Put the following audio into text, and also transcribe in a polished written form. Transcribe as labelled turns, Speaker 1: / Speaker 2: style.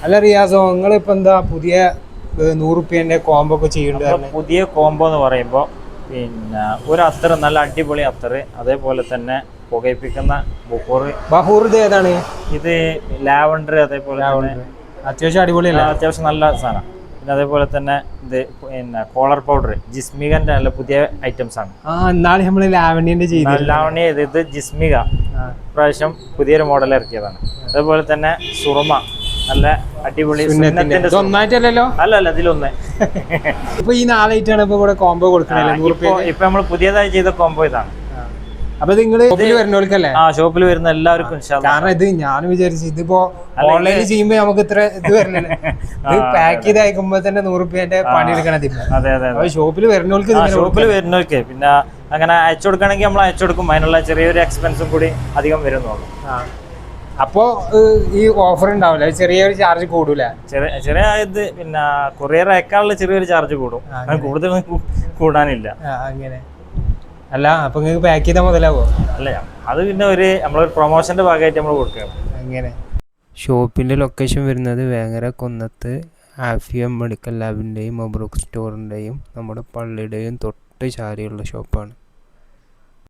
Speaker 1: അല്ല റിയാസോ, നിങ്ങളിപ്പോൾ എന്താ പുതിയ 100 റുപ്യേൻ്റെ കോംബോ ഒക്കെ ചെയ്യുന്നുണ്ട്?
Speaker 2: പുതിയ കോംബോ എന്ന് പറയുമ്പോൾ പിന്നെ ഒരു അത്തർ, നല്ല അടിപൊളി അത്തർ, അതേപോലെ തന്നെ പുകയിപ്പിക്കുന്ന
Speaker 1: ബഹൂർ. ഇത് ഏതാണ്?
Speaker 2: ഇത് ലാവണ്ടർ. അതേപോലെ
Speaker 1: അത്യാവശ്യം അടിപൊളിയല്ല?
Speaker 2: അത്യാവശ്യം നല്ല സാധനം. പിന്നെ അതേപോലെ തന്നെ ഇത് പിന്നെ കോളർ പൗഡർ, ജിസ്മികന്റെ നല്ല പുതിയ ഐറ്റംസ് ആണ്.
Speaker 1: എന്നാലും നമ്മൾ
Speaker 2: ലാവണ്യ ഇത് ജിസ്മിക പ്രാവശ്യം പുതിയൊരു മോഡൽ ഇറക്കിയതാണ്. അതേപോലെ തന്നെ സുറുമ, നല്ല അടിപൊളി.
Speaker 1: ഒന്നായിട്ടല്ലോ?
Speaker 2: അല്ല, ഇതിലൊന്ന്.
Speaker 1: ഇപ്പൊ ഈ 4 ഐറ്റാണ് ഇപ്പൊ ഇവിടെ കോംബോ കൊടുക്കണല്ലേ?
Speaker 2: ഇപ്പൊ നമ്മൾ പുതിയതായി ചെയ്ത കോംബോ ഇതാണ്.
Speaker 1: അപ്പൊ നിങ്ങള് വരുന്നവർക്കല്ലേ?
Speaker 2: ഷോപ്പിൽ വരുന്ന എല്ലാവർക്കും.
Speaker 1: കാരണം ഇത് ഞാൻ വിചാരിച്ചു ഇതിപ്പോ ഓൺലൈനിൽ ചെയ്യുമ്പോ നമുക്ക് ഇത്ര ഇത് വരില്ലല്ലോ. ഇത് പാക്ക് ചെയ്ത് അയക്കുമ്പോ തന്നെ 100 റുപ്യേന്റെ പണി എടുക്കണത്.
Speaker 2: അതെ.
Speaker 1: ഷോപ്പിൽ
Speaker 2: വരുന്നവർക്ക് പിന്നെ അങ്ങനെ അയച്ചു കൊടുക്കണമെങ്കിൽ നമ്മൾ അയച്ചു കൊടുക്കും. അതിനുള്ള ചെറിയൊരു എക്സ്പെൻസും കൂടി അധികം വരുന്നുള്ളൂ.
Speaker 1: അപ്പോ ഈ ഓഫർ ഉണ്ടാവില്ല, ചെറിയൊരു ചാർജ് കൂടൂല?
Speaker 2: ചെറിയ ഇത് പിന്നെ കൊറിയർ അയക്കാനുള്ള ചെറിയൊരു ചാർജ് കൂടും, കൂടുതൽ കൂടാനില്ല.
Speaker 1: അങ്ങനെ അല്ല, അപ്പൊ നിങ്ങൾക്ക് പാക്ക് ചെയ്താൽ മുതലാവോ?
Speaker 2: അല്ല, അത് പിന്നെ നമ്മളൊരു പ്രൊമോഷന്റെ ഭാഗമായിട്ട് നമ്മൾ കൊടുക്കുകയാണ്.
Speaker 1: അങ്ങനെ. ഷോപ്പിന്റെ ലൊക്കേഷൻ വരുന്നത് വേങ്ങര കുന്നത്ത് ആഫിയ മെഡിക്കൽ ലാബിന്റെയും മബ്രൂക്ക് സ്റ്റോറിന്റെയും നമ്മുടെ പള്ളിയുടെയും തൊട്ട് ചാരിയുള്ള ഷോപ്പാണ്.